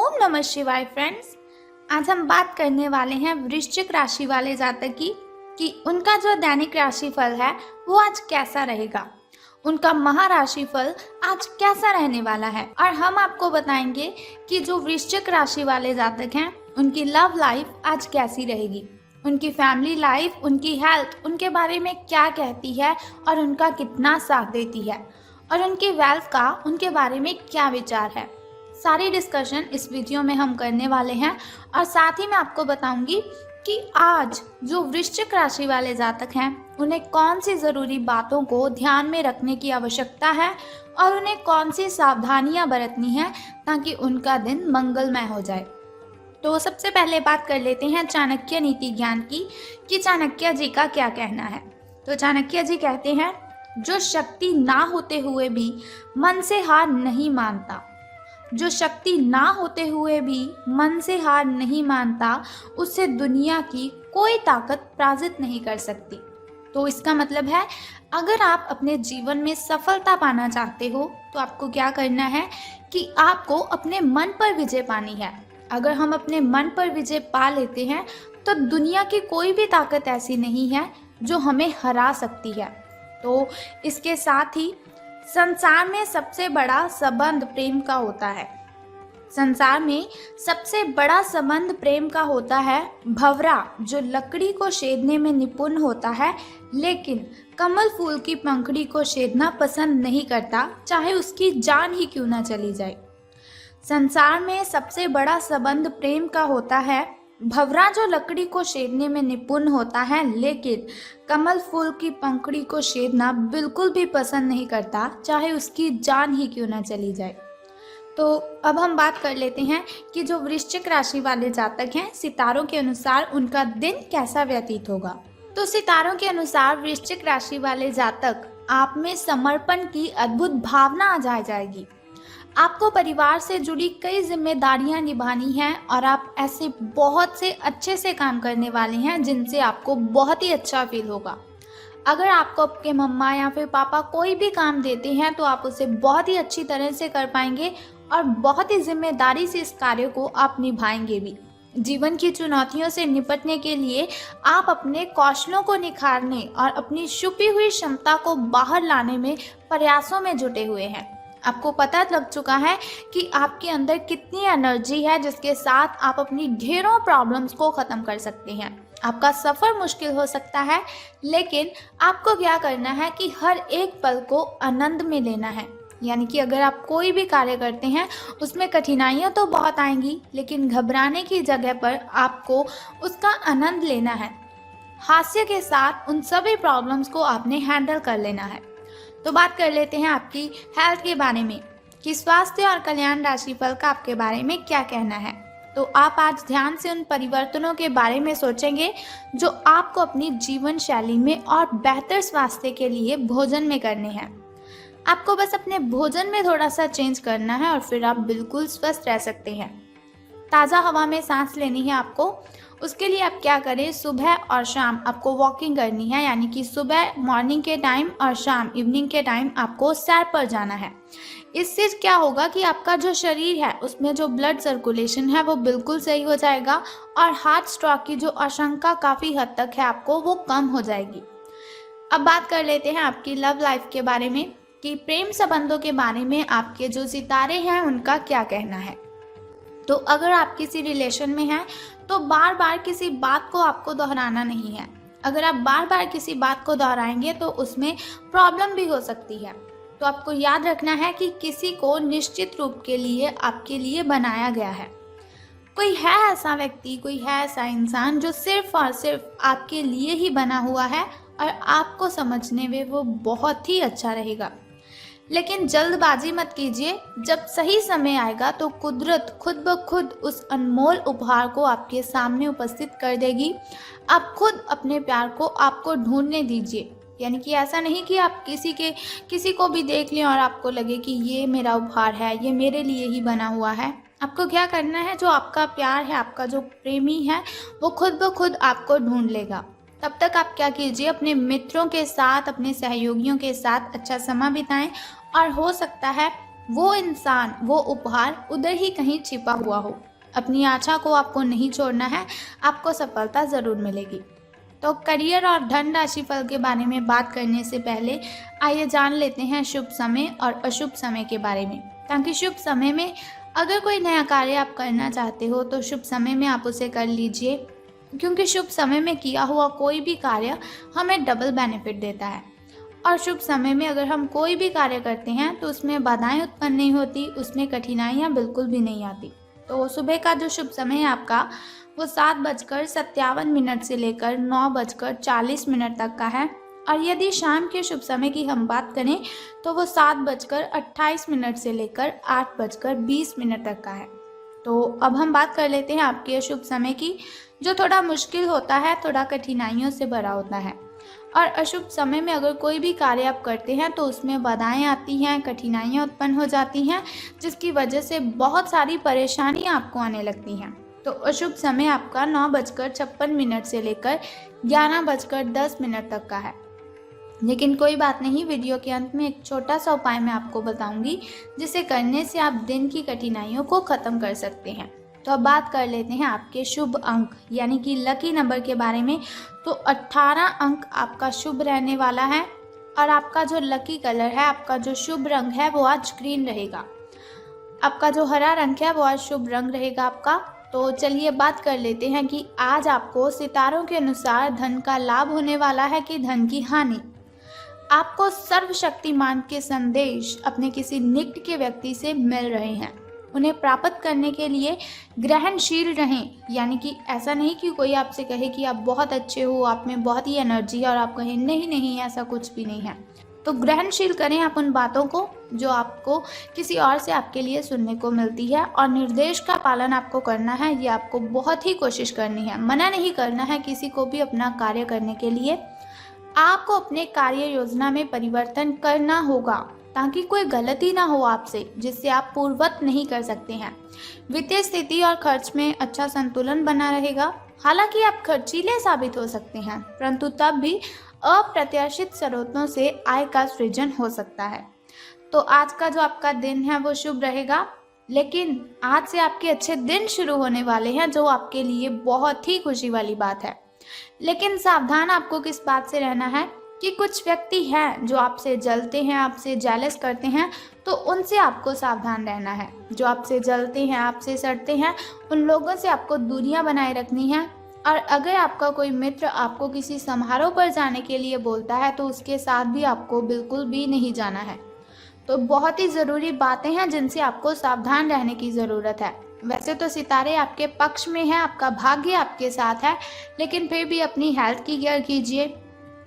ओम नमः शिवाय फ्रेंड्स। आज हम बात करने वाले हैं वृश्चिक राशि वाले जातक की कि उनका जो दैनिक राशिफल है वो आज कैसा रहेगा, उनका महाराशिफल आज कैसा रहने वाला है। और हम आपको बताएंगे कि जो वृश्चिक राशि वाले जातक हैं उनकी लव लाइफ आज कैसी रहेगी, उनकी फैमिली लाइफ, उनकी हेल्थ उनके बारे में क्या कहती है और उनका कितना साथ देती है, और उनकी वेल्थ का उनके बारे में क्या विचार है। सारी डिस्कशन इस वीडियो में हम करने वाले हैं और साथ ही मैं आपको बताऊंगी कि आज जो वृश्चिक राशि वाले जातक हैं उन्हें कौन सी ज़रूरी बातों को ध्यान में रखने की आवश्यकता है और उन्हें कौन सी सावधानियां बरतनी है ताकि उनका दिन मंगलमय हो जाए। तो सबसे पहले बात कर लेते हैं चाणक्य नीति ज्ञान की कि चाणक्य जी का क्या कहना है। तो चाणक्य जी कहते हैं, जो शक्ति ना होते हुए भी मन से हार नहीं मानता, जो शक्ति ना होते हुए भी मन से हार नहीं मानता, उससे दुनिया की कोई ताकत पराजित नहीं कर सकती। तो इसका मतलब है, अगर आप अपने जीवन में सफलता पाना चाहते हो तो आपको क्या करना है कि आपको अपने मन पर विजय पानी है। अगर हम अपने मन पर विजय पा लेते हैं तो दुनिया की कोई भी ताकत ऐसी नहीं है जो हमें हरा सकती है। तो इसके साथ ही संसार में सबसे बड़ा संबंध प्रेम का होता है। संसार में सबसे बड़ा संबंध प्रेम का होता है। भंवरा जो लकड़ी को छेदने में निपुण होता है लेकिन कमल फूल की पंखुड़ी को छेदना पसंद नहीं करता, चाहे उसकी जान ही क्यों ना चली जाए। संसार में सबसे बड़ा संबंध प्रेम का होता है। भंवरा जो लकड़ी को छेदने में निपुण होता है लेकिन कमल फूल की पंखुड़ी को छेदना बिल्कुल भी पसंद नहीं करता, चाहे उसकी जान ही क्यों ना चली जाए। तो अब हम बात कर लेते हैं कि जो वृश्चिक राशि वाले जातक हैं, सितारों के अनुसार उनका दिन कैसा व्यतीत होगा। तो सितारों के अनुसार वृश्चिक राशि वाले जातक, आप में समर्पण की अद्भुत भावना आ जाएगी। आपको परिवार से जुड़ी कई जिम्मेदारियां निभानी हैं और आप ऐसे बहुत से अच्छे से काम करने वाले हैं जिनसे आपको बहुत ही अच्छा फील होगा। अगर आपको आपके मम्मा या फिर पापा कोई भी काम देते हैं तो आप उसे बहुत ही अच्छी तरह से कर पाएंगे और बहुत ही जिम्मेदारी से इस कार्य को आप निभाएंगे भी। जीवन की चुनौतियों से निपटने के लिए आप अपने कौशलों को निखारने और अपनी छुपी हुई क्षमता को बाहर लाने में प्रयासों में जुटे हुए हैं। आपको पता लग चुका है कि आपके अंदर कितनी एनर्जी है जिसके साथ आप अपनी ढेरों प्रॉब्लम्स को ख़त्म कर सकते हैं। आपका सफ़र मुश्किल हो सकता है लेकिन आपको क्या करना है कि हर एक पल को आनंद में लेना है। यानी कि अगर आप कोई भी कार्य करते हैं उसमें कठिनाइयाँ तो बहुत आएंगी लेकिन घबराने की जगह पर आपको उसका आनंद लेना है। हास्य के साथ उन सभी प्रॉब्लम्स को आपने हैंडल कर लेना है। तो बात कर लेते हैं आपकी हेल्थ के बारे में कि स्वास्थ्य और कल्याण राशिफल का आपके बारे में क्या कहना है। तो आप आज ध्यान से उन परिवर्तनों के बारे में सोचेंगे जो आपको अपनी जीवन शैली में और बेहतर स्वास्थ्य के लिए भोजन में करने हैं। आपको बस अपने भोजन में थोड़ा सा चेंज करना है और फिर आप बिल्कुल स्वस्थ रह सकते हैं। ताज़ा हवा में सांस लेनी है आपको। उसके लिए आप क्या करें, सुबह और शाम आपको वॉकिंग करनी है, यानी कि सुबह मॉर्निंग के टाइम और शाम इवनिंग के टाइम आपको सैर पर जाना है। इससे क्या होगा कि आपका जो शरीर है उसमें जो ब्लड सर्कुलेशन है वो बिल्कुल सही हो जाएगा और हार्ट स्ट्रोक की जो आशंका काफ़ी हद तक है आपको वो कम हो जाएगी। अब बात कर लेते हैं आपकी लव लाइफ के बारे में कि प्रेम संबंधों के बारे में आपके जो सितारे हैं उनका क्या कहना है। तो अगर आप किसी रिलेशन में हैं तो बार बार किसी बात को आपको दोहराना नहीं है। अगर आप बार बार किसी बात को दोहराएंगे तो उसमें प्रॉब्लम भी हो सकती है। तो आपको याद रखना है कि किसी को निश्चित रूप के लिए आपके लिए बनाया गया है। कोई है ऐसा व्यक्ति, कोई है ऐसा इंसान जो सिर्फ और सिर्फ आपके लिए ही बना हुआ है और आपको समझने में वो बहुत ही अच्छा रहेगा। लेकिन जल्दबाजी मत कीजिए, जब सही समय आएगा तो कुदरत खुद ब खुद उस अनमोल उपहार को आपके सामने उपस्थित कर देगी। आप खुद अपने प्यार को आपको ढूंढने दीजिए। यानी कि ऐसा नहीं कि आप किसी को भी देख लें और आपको लगे कि ये मेरा उपहार है, ये मेरे लिए ही बना हुआ है। आपको क्या करना है, जो आपका प्यार है, आपका जो प्रेमी है वो खुद ब खुद आपको ढूंढ लेगा। तब तक आप क्या कीजिए, अपने मित्रों के साथ, अपने सहयोगियों के साथ अच्छा समय बिताएं और हो सकता है वो इंसान, वो उपहार उधर ही कहीं छिपा हुआ हो। अपनी आशा को आपको नहीं छोड़ना है, आपको सफलता ज़रूर मिलेगी। तो करियर और धन राशि फल के बारे में बात करने से पहले आइए जान लेते हैं शुभ समय और अशुभ समय के बारे में, ताकि शुभ समय में अगर कोई नया कार्य आप करना चाहते हो तो शुभ समय में आप उसे कर लीजिए, क्योंकि शुभ समय में किया हुआ कोई भी कार्य हमें डबल बेनिफिट देता है। और शुभ समय में अगर हम कोई भी कार्य करते हैं तो उसमें बाधाएं उत्पन्न नहीं होती, उसमें कठिनाइयाँ बिल्कुल भी नहीं आती। तो सुबह का जो शुभ समय है आपका, वो 7:57 से लेकर 9:40 तक का है। और यदि शाम के शुभ समय की हम बात करें तो वो 7:28 से लेकर 8:20 तक का है। तो अब हम बात कर लेते हैं आपके अशुभ समय की, जो थोड़ा मुश्किल होता है, थोड़ा कठिनाइयों से भरा होता है। और अशुभ समय में अगर कोई भी कार्य आप करते हैं तो उसमें बाधाएं आती हैं, कठिनाइयाँ उत्पन्न हो जाती हैं, जिसकी वजह से बहुत सारी परेशानियाँ आपको आने लगती हैं। तो अशुभ समय आपका 9:56 से लेकर 11:10 तक का है। लेकिन कोई बात नहीं, वीडियो के अंत में एक छोटा सा उपाय मैं आपको बताऊंगी, जिसे करने से आप दिन की कठिनाइयों को ख़त्म कर सकते हैं। तो अब बात कर लेते हैं आपके शुभ अंक यानी कि लकी नंबर के बारे में। तो 18 अंक आपका शुभ रहने वाला है। और आपका जो लकी कलर है, आपका जो शुभ रंग है, वो आज ग्रीन रहेगा। आपका जो हरा रंग है वो आज शुभ रंग रहेगा आपका। तो चलिए बात कर लेते हैं कि आज आपको सितारों के अनुसार धन का लाभ होने वाला है कि धन की हानि। आपको सर्वशक्तिमान के संदेश अपने किसी निकट के व्यक्ति से मिल रहे हैं। उन्हें प्राप्त करने के लिए ग्रहणशील रहें, यानी कि ऐसा नहीं कि कोई आपसे कहे कि आप बहुत अच्छे हो, आप में बहुत ही एनर्जी है और आप कहें नहीं नहीं ऐसा कुछ भी नहीं है। तो ग्रहणशील करें आप उन बातों को जो आपको किसी और से आपके लिए सुनने को मिलती है, और निर्देश का पालन आपको करना है। ये आपको बहुत ही कोशिश करनी है, मना नहीं करना है किसी को भी अपना कार्य करने के लिए। आपको अपने कार्य योजना में परिवर्तन करना होगा ताकि कोई गलती ना हो आपसे, जिससे आप पूर्ववत नहीं कर सकते हैं। वित्तीय स्थिति और खर्च में अच्छा संतुलन बना रहेगा। हालांकि आप खर्चीले साबित हो सकते हैं, परंतु तब भी अप्रत्याशित स्रोतों से आय का सृजन हो सकता है। तो आज का जो आपका दिन है वो शुभ रहेगा, लेकिन आज से आपके अच्छे दिन शुरू होने वाले हैं, जो आपके लिए बहुत ही खुशी वाली बात है। लेकिन सावधान आपको किस बात से रहना है कि कुछ व्यक्ति हैं जो आपसे जलते हैं, आपसे जेलस करते हैं, तो उनसे आपको सावधान रहना है। जो आपसे जलते हैं, आपसे सड़ते हैं, उन लोगों से आपको दूरियां बनाए रखनी है। और अगर आपका कोई मित्र आपको किसी समारोह पर जाने के लिए बोलता है तो उसके साथ भी आपको बिल्कुल भी नहीं जाना है। तो बहुत ही ज़रूरी बातें हैं जिनसे आपको सावधान रहने की ज़रूरत है। वैसे तो सितारे आपके पक्ष में हैं, आपका भाग्य आपके साथ है, लेकिन फिर भी अपनी हेल्थ की केयर कीजिए।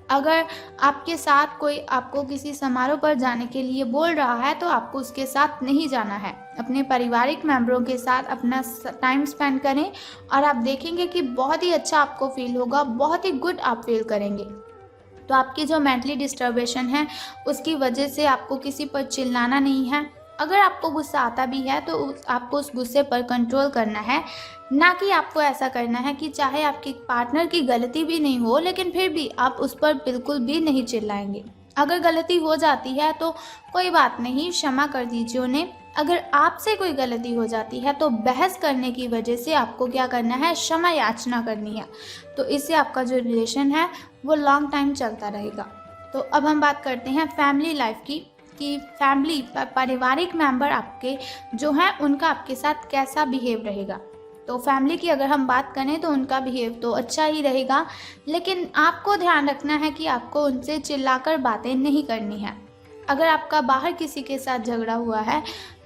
अगर आपके साथ कोई आपको किसी समारोह पर जाने के लिए बोल रहा है तो आपको उसके साथ नहीं जाना है। अपने पारिवारिक मेंबरों के साथ अपना टाइम स्पेंड करें और आप देखेंगे कि बहुत ही अच्छा आपको फील होगा, बहुत ही गुड आप फील करेंगे। तो आपकी जो मेंटली डिस्टर्बेशन है उसकी वजह से आपको किसी पर चिल्लाना नहीं है। अगर आपको गुस्सा आता भी है तो आपको उस गुस्से पर कंट्रोल करना है, ना कि आपको ऐसा करना है कि चाहे आपकी पार्टनर की गलती भी नहीं हो लेकिन फिर भी आप उस पर बिल्कुल भी नहीं चिल्लाएंगे। अगर गलती हो जाती है तो कोई बात नहीं, क्षमा कर दीजिए उन्हें। अगर आपसे कोई गलती हो जाती है तो बहस करने की वजह से आपको क्या करना है, क्षमा याचना करनी है। तो इससे आपका जो रिलेशन है वो लॉन्ग टाइम चलता रहेगा। तो अब हम बात करते हैं फैमिली लाइफ की, कि फैमिली पारिवारिक मेंबर आपके जो हैं उनका आपके साथ कैसा बिहेव रहेगा। तो फैमिली की अगर हम बात करें तो उनका बिहेव तो अच्छा ही रहेगा, लेकिन आपको ध्यान रखना है कि आपको उनसे चिल्लाकर बातें नहीं करनी है। अगर आपका बाहर किसी के साथ झगड़ा हुआ है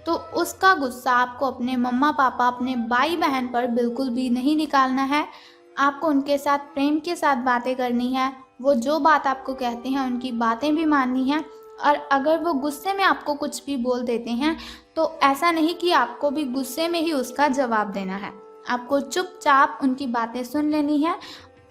तो उसका गुस्सा आपको अपने मम्मा पापा, अपने भाई बहन पर बिल्कुल भी नहीं निकालना है। आपको उनके साथ प्रेम के साथ बातें करनी है। वो जो बात आपको कहते हैं उनकी बातें भी माननी है। और अगर वो गुस्से में आपको कुछ भी बोल देते हैं तो ऐसा नहीं कि आपको भी गुस्से में ही उसका जवाब देना है। आपको चुपचाप उनकी बातें सुन लेनी है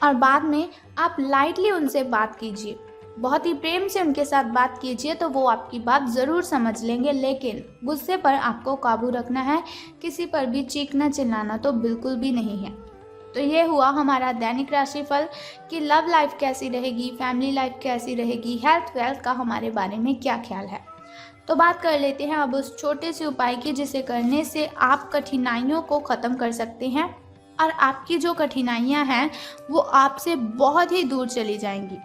और बाद में आप लाइटली उनसे बात कीजिए, बहुत ही प्रेम से उनके साथ बात कीजिए, तो वो आपकी बात ज़रूर समझ लेंगे। लेकिन गुस्से पर आपको काबू रखना है, किसी पर भी चीखना चिल्लाना तो बिल्कुल भी नहीं है। तो ये हुआ हमारा दैनिक राशिफल कि लव लाइफ कैसी रहेगी, फैमिली लाइफ कैसी रहेगी, हेल्थ वेल्थ का हमारे बारे में क्या ख्याल है। तो बात कर लेते हैं अब उस छोटे से उपाय की जिसे करने से आप कठिनाइयों को ख़त्म कर सकते हैं और आपकी जो कठिनाइयां हैं वो आपसे बहुत ही दूर चली जाएंगी।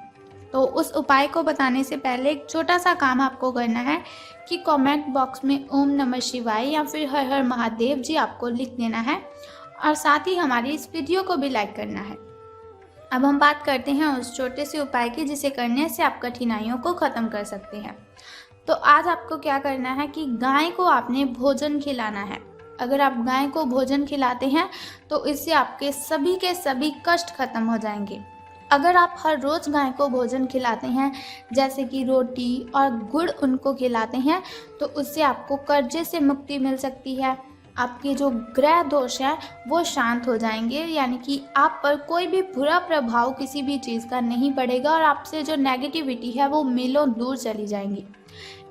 तो उस उपाय को बताने से पहले एक छोटा सा काम आपको करना है कि कमेंट बॉक्स में ओम नमः शिवाय या फिर हर हर महादेव जी आपको लिख देना है और साथ ही हमारी इस वीडियो को भी लाइक करना है। अब हम बात करते हैं उस छोटे से उपाय की जिसे करने से आप कठिनाइयों को ख़त्म कर सकते हैं। तो आज आपको क्या करना है कि गाय को आपने भोजन खिलाना है। अगर आप गाय को भोजन खिलाते हैं तो इससे आपके सभी के सभी कष्ट खत्म हो जाएंगे। अगर आप हर रोज़ गाय को भोजन खिलाते हैं जैसे कि रोटी और गुड़ उनको खिलाते हैं तो उससे आपको कर्जे से मुक्ति मिल सकती है। आपके जो ग्रह दोष है वो शांत हो जाएंगे, यानी कि आप पर कोई भी बुरा प्रभाव किसी भी चीज़ का नहीं पड़ेगा और आपसे जो नेगेटिविटी है वो मीलों दूर चली जाएंगी।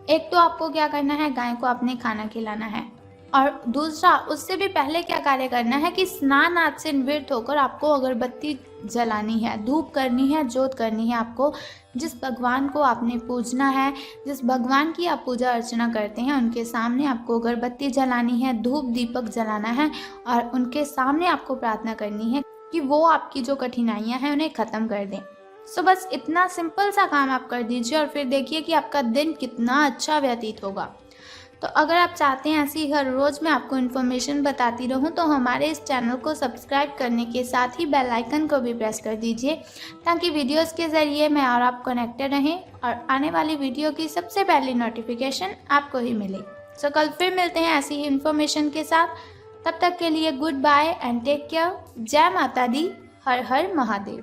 एक तो आपको क्या करना है, गाय को आपने खाना खिलाना है और दूसरा उससे भी पहले क्या कार्य करना है कि स्नान आदि से निवृत्त होकर आपको अगरबत्ती जलानी है, धूप करनी है, जोत करनी है। आपको जिस भगवान को आपने पूजना है, जिस भगवान की आप पूजा अर्चना करते हैं उनके सामने आपको अगरबत्ती जलानी है, धूप दीपक जलाना है और उनके सामने आपको प्रार्थना करनी है कि वो आपकी जो कठिनाइयाँ हैं उन्हें ख़त्म कर दें। सो बस इतना सिंपल सा काम आप कर दीजिए और फिर देखिए कि आपका दिन कितना अच्छा व्यतीत होगा। तो अगर आप चाहते हैं ऐसी हर रोज़ मैं आपको इन्फॉर्मेशन बताती रहूं तो हमारे इस चैनल को सब्सक्राइब करने के साथ ही बेल आइकन को भी प्रेस कर दीजिए ताकि वीडियोस के ज़रिए मैं और आप कनेक्टेड रहें और आने वाली वीडियो की सबसे पहली नोटिफिकेशन आपको ही मिले। सो कल फिर मिलते हैं ऐसी ही इन्फॉर्मेशन के साथ। तब तक के लिए goodbye and take care. जय माता दी, हर हर महादेव।